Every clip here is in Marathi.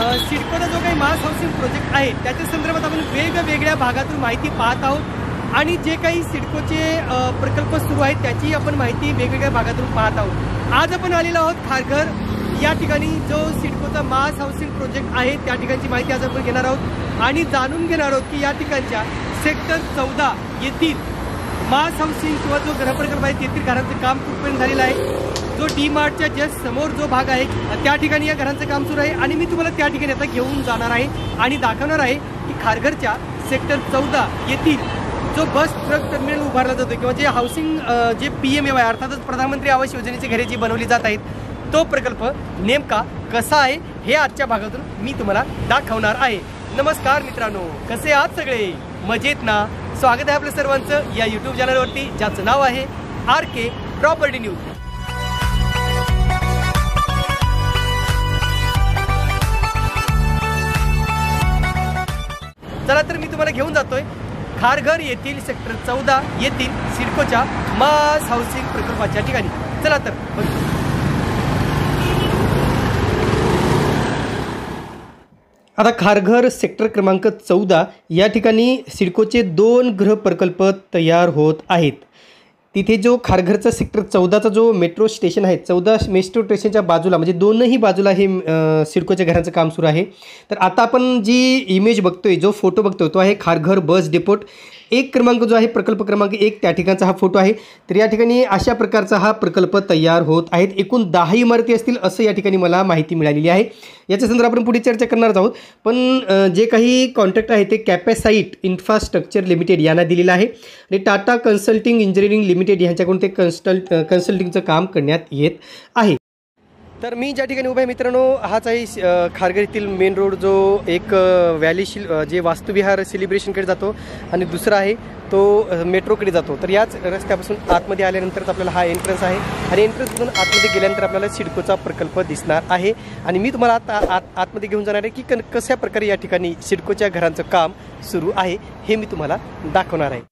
सिडकोचा जो काही मास हाऊसिंग प्रोजेक्ट आहे त्याच्या संदर्भात आपण वेगवेगळ्या भागातून माहिती पाहत आहोत आणि जे काही सिडकोचे प्रकल्प सुरू आहेत त्याची आपण माहिती वेगवेगळ्या भागातून पाहत आहोत। आज आपण आलेलो आहोत खारघर या ठिकाणी जो सिडकोचा मास हाऊसिंग प्रोजेक्ट आहे त्या ठिकाणची माहिती आज आपण घेणार आहोत आणि जाणून घेणार आहोत की या ठिकाणच्या सेक्टर 14 येथील मास हाऊसिंग किंवा जो गृहप्रकल्प आहे तेथील घरांचं काम कुठपर्यंत झालेलं आहे। जो डी मार्टच्या जस्ट समोर जो भाग आहे त्या ठिकाणी या घरांचं काम सुरू आहे आणि मी तुम्हाला त्या ठिकाणी आता घेऊन जाणार आहे आणि दाखवणार आहे की खारघरच्या सेक्टर 14 येथील जो बस ट्रक टर्मिनल उभारला जातो किंवा जे हाऊसिंग जे PMAY अर्थातच प्रधानमंत्री आवास योजनेची घरे जी बनवली जात आहेत तो प्रकल्प नेमका कसा आहे हे आजच्या भागातून मी तुम्हाला दाखवणार आहे। नमस्कार मित्रांनो, कसे आहात सगळे? मजेत ना? स्वागत आहे आपल्या सर्वांचं या YouTube चॅनलवरती ज्याचं नाव आहे RK प्रॉपर्टी न्यूज। चला तर मी तुम्हाला घेऊन जातोय खारघर येथील सेक्टर 14 येथील सिडकोच्या मास हाऊसिंग प्रकल्पाच्या ठिकाणी। चला तर आता खारघर सेक्टर क्रमांक 14 या ठिकाणी सिडकोचे 2 गृह प्रकल्प तयार होत आहेत। तिथे जो खारघरचा सेक्टर 14चा जो मेट्रो स्टेशन आहे 14 मेट्रो स्टेशनच्या बाजूला म्हणजे दोनही बाजूला हे सिडकोच्या घरांचं काम सुरू आहे। तर आता आपण जी इमेज बघतोय जो फोटो बघतोय तो आहे खारघर बस डेपोट 1 क्रमांक जो आहे प्रकल्प क्रमांक 1 त्या ठिकाणचा हा फोटो आहे। तर या ठिकाणी अशा प्रकारचा हा प्रकल्प तयार होत आहेत। एकूण 10 इमारती असतील असं या ठिकाणी मला माहिती मिळालेली आहे। याच्या संदर्भात आपण पुढे चर्चा करणार आहोत, पण जे काही कॉन्ट्रॅक्ट आहे ते कॅपॅसाइट इन्फ्रास्ट्रक्चर लिमिटेड यांना दिलेलं आहे आणि टाटा कन्सल्टिंग इंजिनिअरिंग लिमिटेड यांच्याकडून ते कन्सल्टिंगचं काम करण्यात येत आहे। तर मी ज्या ठिकाणी उभा आहे मित्रांनो हाच आहे खारघर येथील मेन रोड जो एक व्हॅली जे वास्तुविहार सेलिब्रेशनकडे जातो आणि दुसरा आहे तो मेट्रोकडे जातो। तर याच रस्त्यापासून आतमध्ये आल्यानंतरच आपल्याला हा एंट्रन्स आहे आणि एंट्रन्समधून आतमध्ये गेल्यानंतर आपल्याला सिडकोचा प्रकल्प दिसणार आहे आणि मी तुम्हाला आता आतमध्ये घेऊन जाणार आहे की कशा प्रकारे या ठिकाणी सिडकोच्या घरांचं काम सुरू आहे हे मी तुम्हाला दाखवणार आहे।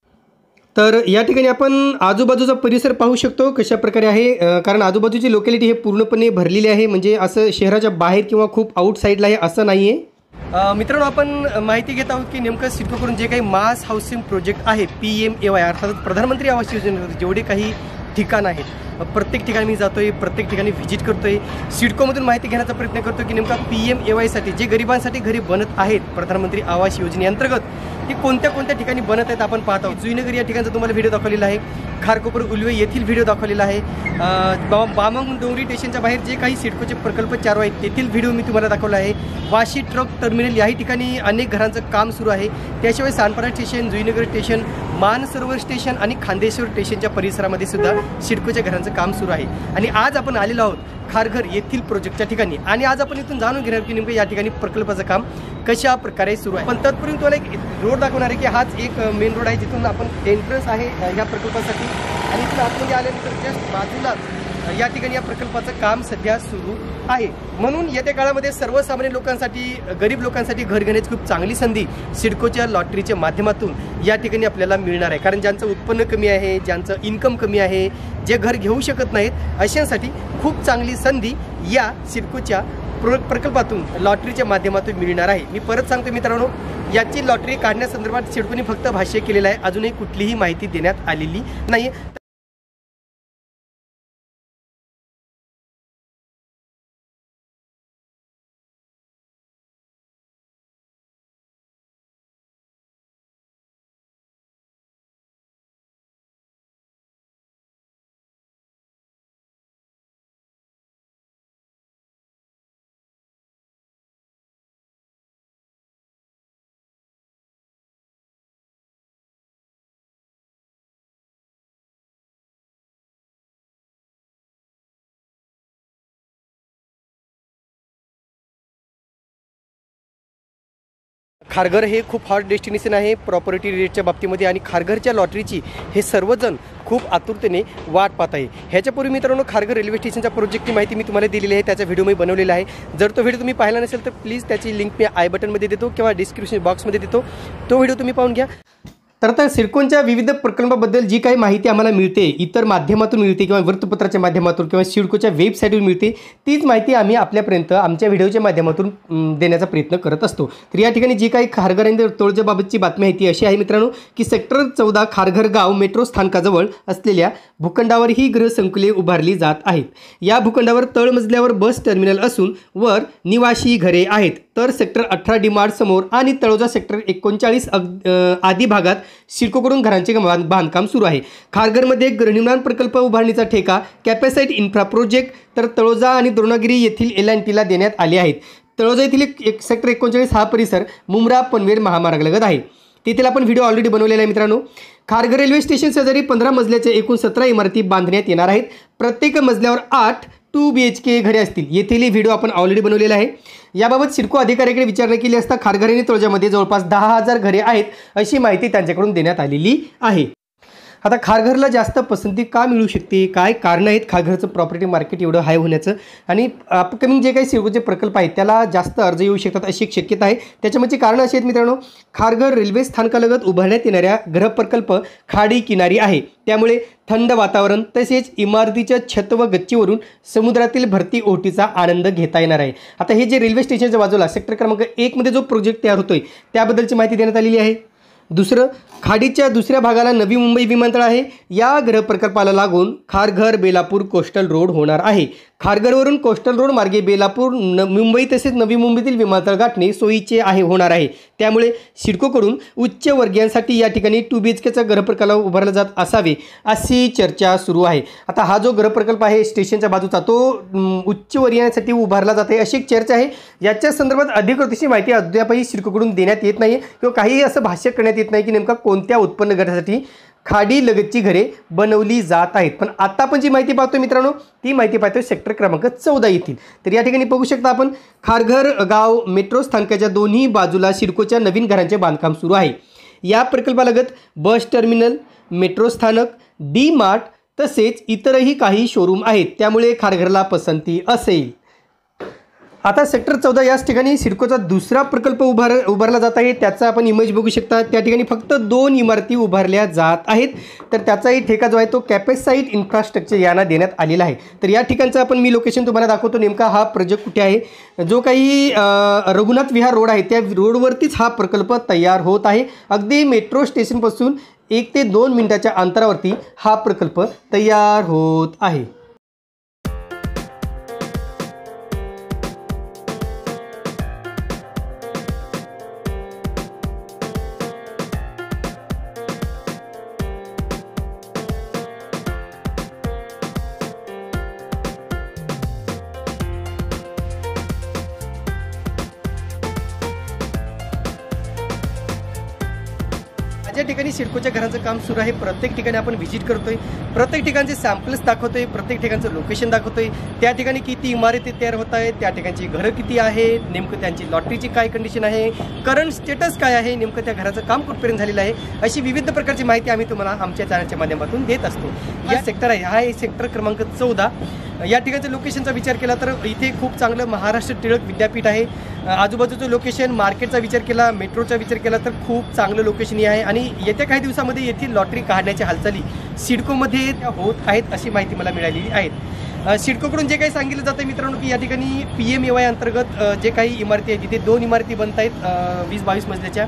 तर या ठिकाणी आपण आजूबाजूचा परिसर पाहू शकतो कशा प्रकारे आहे, कारण आजूबाजूची लोकॅलिटी हे पूर्णपणे भरलेली आहे, म्हणजे असं शहराच्या बाहेर किंवा खूप आउटसाईडला आहे असं नाही आहे। मित्रांनो आपण माहिती घेत आहोत की नेमकं सिडकोकडून जे काही मास हाऊसिंग प्रोजेक्ट आहे PMAY अर्थात प्रधानमंत्री आवास योजनेवर जेवढे काही ठिकाण आहेत प्रत्येक ठिकाणी मी जातोय, प्रत्येक ठिकाणी व्हिजिट करतोय, सिडकोमधून माहिती घेण्याचा प्रयत्न करतो की नेमका PMAY साठी जे गरिबांसाठी घरे बनत आहेत प्रधानमंत्री आवास योजनेअंतर्गत ती कोणत्या ठिकाणी बनत आहेत आपण पाहत आहोत। जुईनगर या ठिकाणचा तुम्हाला व्हिडिओ दाखवलेला आहे, खारकोपर उल्वे येथील व्हिडिओ दाखवलेला आहे, बामंग डोंगरी स्टेशनच्या बाहेर जे काही सिडकोचे प्रकल्प चालू आहेत तेथील व्हिडिओ मी तुम्हाला दाखवला आहे। वाशी ट्रक टर्मिनल याही ठिकाणी अनेक घरांचं काम सुरू आहे। त्याशिवाय Sanpada station, Juinagar station, Mansarovar station आणि खांदेश्वर स्टेशनच्या परिसरामध्ये सुद्धा सिडकोच्या घरांचं काम सुरू आहे आणि आज आपण आलेलो आहोत खारघर येथील प्रोजेक्टच्या ठिकाणी आणि आज आपण इथून जाणून घेणार की नेमकं या ठिकाणी प्रकल्पाचं काम कशा प्रकारे सुरू आहे। पण तत्पूर्वी तुम्हाला एक रोड दाखवणार आहे की हाच एक मेन रोड आहे जिथून आपण एंट्रन्स आहे या प्रकल्पासाठी आणि इथून आतमध्ये आल्यानंतर जस्ट बाजूला या ठिकाणी या प्रकल्पाचं काम सध्या सुरू आहे। म्हणून येत्या काळामध्ये सर्वसामान्य लोकांसाठी गरीब लोकांसाठी घर घेण्याची खूप चांगली संधी सिडकोच्या लॉटरीच्या माध्यमातून या ठिकाणी आपल्याला मिळणार आहे, कारण ज्यांचं उत्पन्न कमी आहे, ज्यांचं इन्कम कमी आहे, जे घर घेऊ शकत नाहीत अशांसाठी खूप चांगली संधी या सिडकोच्या प्रकल्पातून लॉटरीच्या माध्यमातून मिळणार आहे। मी परत सांगतो मित्रांनो याची लॉटरी काढण्यासंदर्भात सिडकोने फक्त भाष्य केलेलं आहे, अजूनही कुठलीही माहिती देण्यात आलेली नाही। खारघर हे खूप हॉट डेस्टिनेशन आहे प्रॉपर्टी रेटच्या बाबतीमध्ये आणि खारघरच्या लॉटरीची हे सर्वजण खूप आतुरतेने वाट पाहत आहे। ह्याच्यापूर्वी मित्रांनो खारघर रेल्वे स्टेशनच्या प्रोजेक्टची माहिती मी तुम्हाला दिलेली आहे, त्याचा व्हिडिओ मी बनवलेला आहे। जर तो व्हिडिओ तुम्ही पाहिला नसेल तर प्लीज त्याची लिंक मी आय बटनमध्ये देतो किंवा डिस्क्रिप्शन बॉक्समध्ये देतो, तो व्हिडिओ तुम्ही पाहून घ्या। तर आता सिडकोच्या विविध प्रकल्पाबद्दल जी काही माहिती आम्हाला मिळते, इतर माध्यमातून मिळते किंवा वृत्तपत्राच्या माध्यमातून किंवा सिडकोच्या वेबसाईटवर मिळते, तीच माहिती आम्ही आपल्यापर्यंत आमच्या व्हिडिओच्या माध्यमातून देण्याचा प्रयत्न करत असतो. तर या ठिकाणी जी काही खारघर आणि तळोजाबाबतची बातमी आहे ती अशी आहे मित्रांनो, की सेक्टर 14 खारघर गाव मेट्रो स्थानकाजवळ असलेल्या भूखंडावर ही गृहसंकुले उभारली जात आहेत. या भूखंडावर तळमजल्यावर बस टर्मिनल असून वर निवासी घरे आहेत. तर सेक्टर 18 डीमार्ट समोर आणि तळोजा सेक्टर 39 आदी भागात सिडकोकडून घरांचे बांधकाम सुरू आहे. खारघरमध्ये गृहनिर्माण प्रकल्प उभारणीचा ठेका कॅपॅसाइट इन्फ्रा प्रोजेक्ट तर तळोजा आणि द्रोणागिरी येथील L&Tला देण्यात आले आहेत. तळोजा येथील सेक्टर 39 हा परिसर मुंब्रा पनवेल महामार्गालगत आहे. तेथील आपण व्हिडिओ ऑलरेडी बनवलेला आहे मित्रांनो. खारघर रेल्वे स्टेशन शेजारी 15 मजल्याच्या एकूण 17 इमारती बांधण्यात येणार आहेत. प्रत्येक मजल्यावर 8 2 BHK घरे असतील. येथील व्हिडिओ आपण ऑलरेडी बनवलेला आहे. याबाबत सिडको अधिकाऱ्याकडे विचारणा केली असता खारघर आणि तळोजामध्ये जवळपास 10,000 घरे आहेत अशी माहिती त्यांच्याकडून देण्यात आलेली आहे. आता खारघरला जास्त पसंती का मिळू शकते, काय कारण आहेत खारघरचं प्रॉपर्टी मार्केट एवढं हाय होण्याचं, आणि अपकमिंग जे काही सिडकोचे प्रकल्प आहेत त्याला जास्त अर्ज येऊ शकतात अशी एक शक्यता आहे. त्याच्यामध्ये कारणं अशी आहेत मित्रांनो, खारघर रेल्वे स्थानकालगत उभारण्यात येणाऱ्या गृहप्रकल्प खाडी किनारी आहे. त्यामुळे थंड वातावरण तसेच इमारतीच्या छत व गच्चीवरून समुद्रातील भरती ओहोटीचा आनंद घेता येणार आहे. आता हे जे रेल्वे स्टेशनच्या बाजूला सेक्टर क्रमांक 1 मध्ये जो प्रोजेक्ट तयार होतोय त्याबद्दलची माहिती देण्यात आलेली आहे. दुसरं, खाडीच्या दुसऱ्या भागाला नवी मुंबई विमानतळ आहे. या गृहप्रकल्पाला लागून खारघर बेलापूर कोस्टल रोड होणार आहे. खारघरवरून कोस्टल रोड मार्गे बेलापूर मुंबई तसेच नवी मुंबईतील विमानतळ गाठणे सोयीचे होणार आहे. त्यामुळे सिडकोकडून उच्च वर्गीयांसाठी या ठिकाणी 2 BHKचा गृहप्रकल्प उभारला जात असावे अशी चर्चा सुरू आहे. आता हा जो गृहप्रकल्प आहे स्टेशनच्या बाजूचा तो उच्च वर्गीयांसाठी उभारला जात आहे अशी एक चर्चा आहे. याच्या संदर्भात अधिकृत अशी माहिती अद्यापही सिडकोकडून देण्यात येत नाही किंवा काही असं भाष्य करण्यात येत नाही की नेमका कोणत्या उत्पन्न गटासाठी खाडी लगतची घरे बनवली जात आहेत. पण आता आपण जी माहिती पाहतो मित्रांनो ती माहिती पाहतो सेक्टर क्रमांक 14 येथील. तर या ठिकाणी बघू शकता आपण खारघर गाव मेट्रो स्थानकाच्या दोन्ही बाजूला सिडकोच्या नवीन घरांचे बांधकाम सुरू आहे. या प्रकल्पालगत बस टर्मिनल, मेट्रो स्थानक, डी मार्ट तसेच इतरही काही शोरूम आहेत. त्यामुळे खारघरला पसंती असेल. आता सेक्टर 14 याच ठिकाणी सिडकोचा दुसरा प्रकल्प उभारला जात आहे. त्याचा आपण इमेज बघू शकता. त्या ठिकाणी फक्त 2 इमारती उभारल्या जात आहेत. तर त्याचाही ठेका जो आहे तो कॅपॅसाइट इन्फ्रास्ट्रक्चर यांना देण्यात आलेला आहे. तर या ठिकाणचं आपण मी लोकेशन तुम्हाला दाखवतो नेमका हा प्रोजेक्ट कुठे आहे. जो काही रघुनाथ विहार रोड आहे त्या रोडवरतीच हा प्रकल्प तयार होत आहे. अगदी मेट्रो स्टेशनपासून 1 ते 2 मिनिटाच्या अंतरावरती हा प्रकल्प तयार होत आहे. ज्या ठिकाणी सिडकोच्या घराचं काम सुरू आहे प्रत्येक ठिकाणी आपण व्हिजिट करतोय, प्रत्येक ठिकाणचे सॅम्पल्स दाखवतोय, प्रत्येक ठिकाणचं लोकेशन दाखवतोय. त्या ठिकाणी किती इमारती तयार होत आहेत, त्या ठिकाणची घरं किती आहेत, नेमकं त्यांची लॉटरीची काय कंडिशन आहे, करंट स्टेटस काय आहे, नेमकं त्या घराचं काम कुठपर्यंत झालेलं आहे, अशी विविध प्रकारची माहिती आम्ही तुम्हाला आमच्या चॅनलच्या माध्यमातून देत असतो. हा सेक्टर आहे, हा आहे सेक्टर क्रमांक 14. या ठिकाणच्या लोकेशनचा विचार केला तर इथे खूप चांगलं महाराष्ट्र टिळक विद्यापीठ आहे. आजूबाजूचं लोकेशन, मार्केटचा विचार केला, मेट्रोचा विचार केला तर खूप चांगलं लोकेशन आहे. आणि येत्या काही दिवसामध्ये येथील लॉटरी काढण्याच्या हालचाली सिडकोमध्ये होत आहेत अशी माहिती मला मिळालेली आहे. सिडकोकडून जे काही सांगितलं जातं मित्रांनो की या ठिकाणी PMAY अंतर्गत जे काही इमारती आहेत तिथे 2 इमारती बनत आहेत 20-22 मजल्याच्या,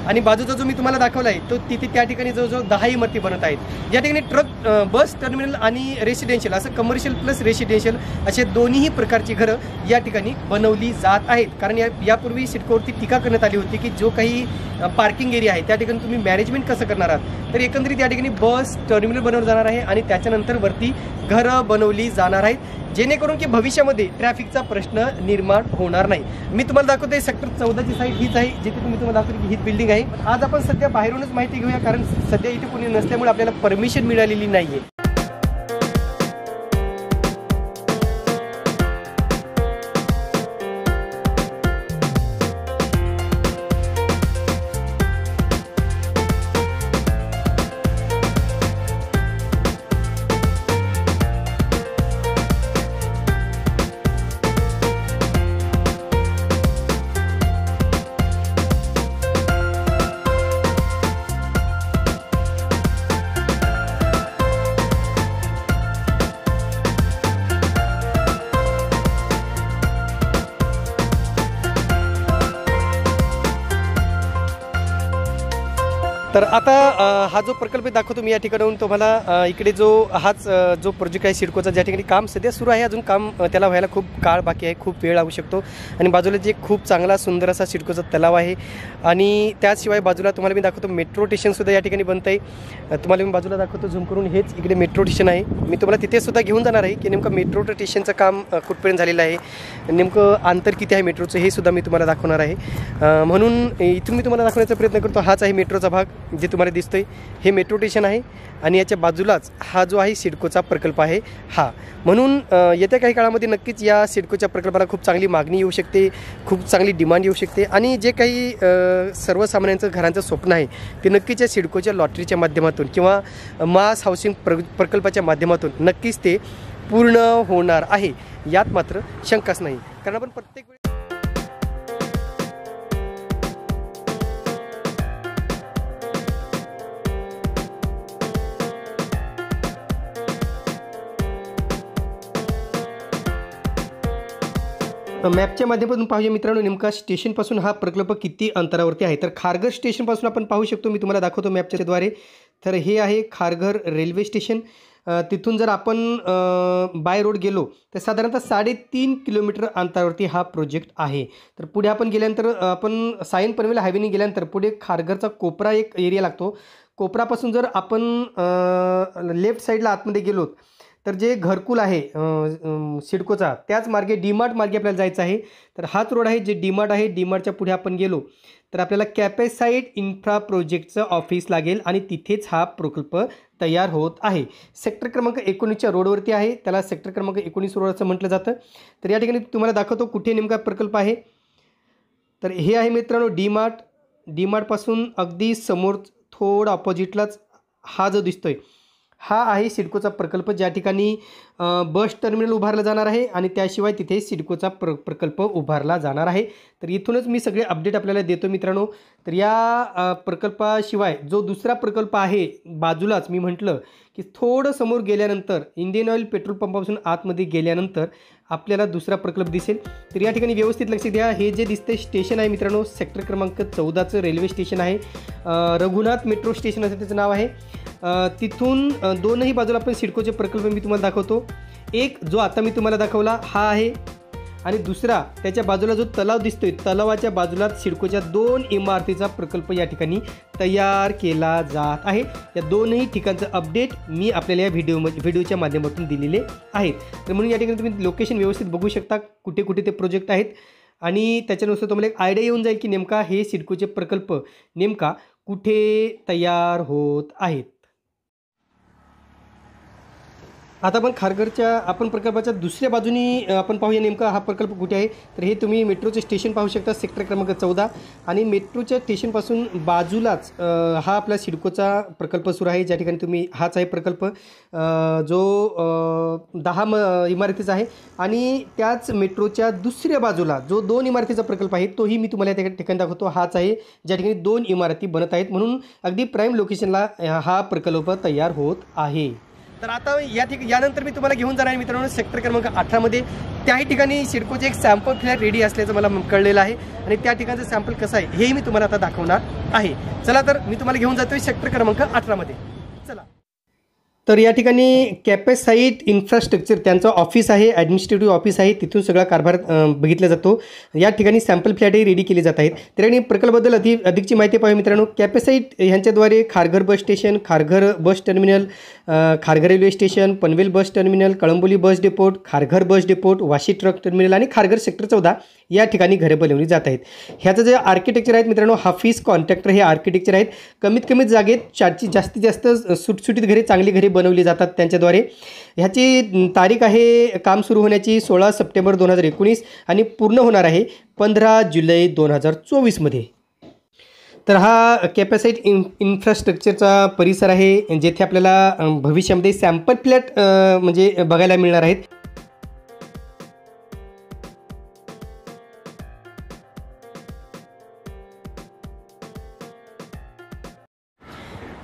आणि बाजूचा जो मी तुम्हाला दाखवला आहे तो तिथे त्या ठिकाणी जवळजवळ 10 इमारती बनत आहेत. या ठिकाणी ट्रक, बस टर्मिनल आणि रेसिडेन्शियल असं कमर्शियल प्लस रेसिडेन्शियल असे दोन्ही प्रकारची घरं या ठिकाणी बनवली जात आहेत. कारण यापूर्वी सिडकोवरती टीका करण्यात आली होती की जो काही पार्किंग एरिया आहे त्या ठिकाणी तुम्ही मॅनेजमेंट कसं करणार आहात. तर एकंदरीत या ठिकाणी बस टर्मिनल बनवलं जाणार आहे आणि त्याच्यानंतर वरती घरं बनवली जाणार आहेत, जेणेकरून की भविष्यामध्ये ट्रॅफिकचा प्रश्न निर्माण होणार नाही. मी तुम्हाला दाखवतोय सेक्टर 14ची साईड हीच आहे जिथे तुम्हाला दाखवतो की हीच बिल्डिंग आहे. आज आपण सध्या बाहेरूनच माहिती घेऊया कारण सध्या इथे कोणी नसल्यामुळे आपल्याला परमिशन मिळालेली नाहीये. तर आता हा जो प्रकल्प दाखवतो मी या ठिकाणाहून तुम्हाला, इकडे हाच जो प्रोजेक्ट आहे सिडकोचा, ज्या ठिकाणी काम सध्या सुरू आहे, अजून काम त्याला व्हायला खूप काळ बाकी आहे, खूप वेळ लागू शकतो. आणि बाजूला जे खूप चांगला सुंदर असा सिडकोचा तलाव आहे आणि त्याशिवाय बाजूला तुम्हाला मी दाखवतो मेट्रो स्टेशनसुद्धा या ठिकाणी बनतं आहे. तुम्हाला मी बाजूला दाखवतो झूम करून, हेच इकडे मेट्रो स्टेशन आहे. मी तुम्हाला तिथेसुद्धा घेऊन जाणार आहे की नेमकं मेट्रो स्टेशनचं काम कुठपर्यंत झालेलं आहे, नेमकं अंतर किती आहे मेट्रोचं, हे सुद्धा मी तुम्हाला दाखवणार आहे. म्हणून इथून मी तुम्हाला दाखवण्याचा प्रयत्न करतो. हाच आहे मेट्रोचा भाग, जे तुम्हाला दिसतोय हे मेट्रो स्टेशन आहे आणि याच्या बाजूलाच हा जो आहे सिडकोचा प्रकल्प आहे हा. म्हणून येत्या काही काळामध्ये नक्कीच या सिडकोच्या प्रकल्पाला खूप चांगली मागणी येऊ शकते, खूप चांगली डिमांड येऊ शकते आणि जे काही सर्वसामान्यांचं घरांचं स्वप्न आहे ते नक्कीच या सिडकोच्या लॉटरीच्या माध्यमातून किंवा मास हाऊसिंग प्रकल्पाच्या माध्यमातून नक्कीच ते पूर्ण होणार आहे, यात मात्र शंकाच नाही. कारण आपण प्रत्येक मॅपच्या माध्यमातून पाहूया मित्रांनो, नेमका स्टेशनपासून हा प्रकल्प किती अंतरावरती आहे. तर खारघर स्टेशनपासून आपण पाहू शकतो, मी तुम्हाला दाखवतो मॅपच्याद्वारे. तर हे आहे खारघर रेल्वे स्टेशन. तिथून जर आपण बाय रोड गेलो तर साधारणतः 3.5 किलोमीटर अंतरावरती हा प्रोजेक्ट आहे. तर पुढे आपण गेल्यानंतर, आपण सायन पनवेल हायवेने गेल्यानंतर पुढे खारघरचा कोपरा एक एरिया लागतो. कोपरापासून जर आपण लेफ्ट साईडला आतमध्ये गेलो तर जे घरकुल आहे सिडकोचा, त्याच मार्गे डीमार्ट मार्गे आपल्याला जायचं आहे. तर हाच रोड आहे जे डीमार्ट आहे. डीमार्टच्या पुढे आपण गेलो तर आपल्याला कॅपेसाईट इन्फ्रा प्रोजेक्टचं ऑफिस लागेल आणि तिथेच हा प्रकल्प तयार होत आहे. सेक्टर क्रमांक 19च्या रोडवरती आहे, त्याला सेक्टर क्रमांक 19 रोड असं म्हटलं जातं. तर या ठिकाणी तुम्हाला दाखवतो कुठे नेमका प्रकल्प आहे. तर हे आहे मित्रांनो डीमार्ट. डीमार्टपासून अगदी समोर थोडं ऑपोजिटलाच हा जो दिसतोय हा आहे सिडकोचा प्रकल्प, ज्या ठिकाणी बस टर्मिनल उभारलं जाणार आहे आणि त्याशिवाय तिथे सिडकोचा प्रकल्प उभारला जाणार आहे. तर इथूनच मी सगळे अपडेट आपल्याला देतो मित्रांनो. तर या प्रकल्पाशिवाय जो दुसरा प्रकल्प आहे बाजूलाच, मी म्हटलं की थोडं समोर गेल्यानंतर इंडियन ऑइल पेट्रोल पंपापासून आतमध्ये गेल्यानंतर आपल्याला दुसरा प्रकल्प दिसेल. तर या ठिकाणी व्यवस्थित लक्ष द्या. हे जे दिसते स्टेशन आहे मित्रांनो, सेक्टर क्रमांक 14चं रेल्वे स्टेशन आहे. रघुनाथ मेट्रो स्टेशन असं त्याचं नाव आहे. तिथून दोनही बाजूला आपण सिडकोचे प्रकल्प मी तुम्हाला दाखवतो. एक जो आता मी तुम्हाला दाखवला हा आहे आणि दुसरा त्याच्या बाजूला जो तलाव दिसतोय, तलावाच्या बाजूला सिडकोच्या 2 इमारतीचा प्रकल्प या ठिकाणी तयार केला जात आहे. या दोनही ठिकाणचं अपडेट मी आपल्याला या व्हिडिओच्या माध्यमातून दिलेले आहेत. तर म्हणून या ठिकाणी तुम्ही लोकेशन व्यवस्थित बघू शकता, कुठे कुठे ते प्रोजेक्ट आहेत आणि त्याच्यानुसार तुम्हाला एक आयडिया येऊन जाईल की नेमका हे सिडकोचे प्रकल्प नेमका कुठे तयार होत आहेत. आता आपण प्रकल्पाच्या दुसऱ्या बाजूनी आपण पाहूया नेमका हा प्रकल्प कुठे आहे. तर हे तुम्ही मेट्रोचे स्टेशन पाहू शकता, सेक्टर क्रमांक 14 आणि मेट्रोच्या स्टेशनपासून बाजूलाच हा आपला सिडकोचा प्रकल्प सुरू आहे, ज्या ठिकाणी तुम्ही हाच आहे प्रकल्प जो 10 इमारतीचा आहे. आणि त्याच मेट्रोच्या दुसऱ्या बाजूला जो 2 इमारतीचा प्रकल्प आहे तोही मी तुम्हाला त्या ठिकाणी दाखवतो. हाच आहे ज्या ठिकाणी 2 इमारती बनत आहेत, म्हणून अगदी प्राईम लोकेशनला हा प्रकल्प तयार होत आहे. तर आता यानंतर मी तुम्हाला घेऊन जाणार आहे मित्रांनो सेक्टर क्रमांक 18मध्ये. त्याही ठिकाणी सिडकोचे एक सॅम्पल फ्लॅट रेडी असल्याचं मला कळलेलं आहे आणि त्या ठिकाणचं सॅम्पल कसं आहे हे मी तुम्हाला आता दाखवणार आहे. चला तर मी तुम्हाला घेऊन जातोय सेक्टर क्रमांक 18मध्ये. चला. तर या ठिकाणी कॅपेसाईट इन्फ्रास्ट्रक्चर त्यांचं ऑफिस आहे, ॲडमिनिस्ट्रेटिव्ह ऑफिस आहे, तिथून सगळा कारभार बघितला जातो. या ठिकाणी सॅम्पल फ्लॅटही रेडी केले जात आहेत. तर प्रकल्पाबद्दल अधिकची माहिती पाहूया मित्रांनो. कॅपेसाईट ह्यांच्याद्वारे Kharghar bus station, Kharghar bus terminal, Kharghar railway station, Panvel bus terminal, Kalamboli bus depot, Kharghar bus depot, Vashi truck terminal आणि खारघर सेक्टर 14 या ठिकाणी घरे बनवली जात आहेत. ह्याचं जे आर्किटेक्चर आहेत मित्रांनो, हाफिज कॉन्ट्रॅक्टर हे आर्किटेक्चर आहेत. कमीत जागेत जास्तीत जास्त सुटसुटीत घरे, चांगली घरे बनवली जातात त्यांच्याद्वारे. ह्याची तारीख आहे काम सुरू होण्याची 16 सप्टेंबर 2019 आणि पूर्ण होणार आहे 15 जुलै 2024मध्ये. तर हा कॅपेसाईट इन्फ्रास्ट्रक्चरचा परिसर आहे, जेथे आपल्याला भविष्यामध्ये सॅम्पल फ्लॅट म्हणजे बघायला मिळणार आहेत.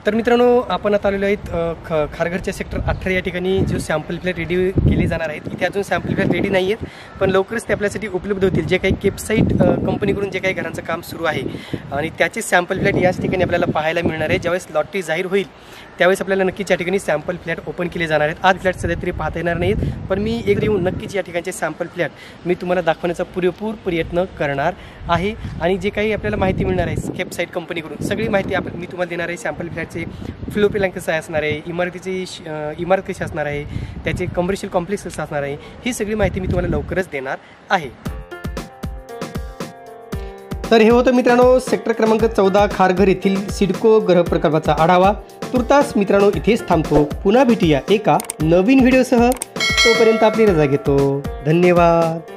तर मित्रांनो, आपण आता आलेलो आहेत खारघरच्या सेक्टर 18 या ठिकाणी जो सॅम्पल फ्लॅट रेडी केले जाणार आहेत. इथे अजून सॅम्पल फ्लॅट रेडी नाही आहेत, पण लवकरच ते आपल्यासाठी उपलब्ध होतील. जे काही केपसाईट कंपनीकडून जे काही घरांचं काम सुरू आहे आणि त्याचे सॅम्पल फ्लॅट याच ठिकाणी आपल्याला पाहायला मिळणार आहे. ज्यावेळेस लॉटरी जाहीर होईल त्यावेळेस आपल्याला नक्कीच या ठिकाणी सॅम्पल फ्लॅट ओपन केले जाणार आहेत. आज फ्लॅट सध्या तरी पाहता येणार नाहीत, पण मी एकदा येऊन नक्कीच या ठिकाणचे सॅम्पल फ्लॅट मी तुम्हाला दाखवण्याचा पुरेपूर प्रयत्न करणार आहे. आणि जे काही आपल्याला माहिती मिळणार आहे केपसाईट कंपनीकडून सगळी माहिती मी तुम्हाला देणार आहे. सॅम्पल फ्लॅटचे फ्लो प्लॅन कसं असणार आहे, इमारत कशी असणार आहे, त्याचे कमर्शियल कॉम्प्लेक्स कसं असणार आहे, ही सगळी माहिती मी तुम्हाला लवकरच देणार आहे. तर हे होतं मित्रांनो सेक्टर क्रमांक 14 खारघर येथील सिडको गृह प्रकल्पाचा आढावा. तुर्तास मित्रांनो इथेच थांबतो. पुन्हा भेटूया एका नवीन व्हिडिओसह. तोपर्यंत आपली रजा घेतो. धन्यवाद.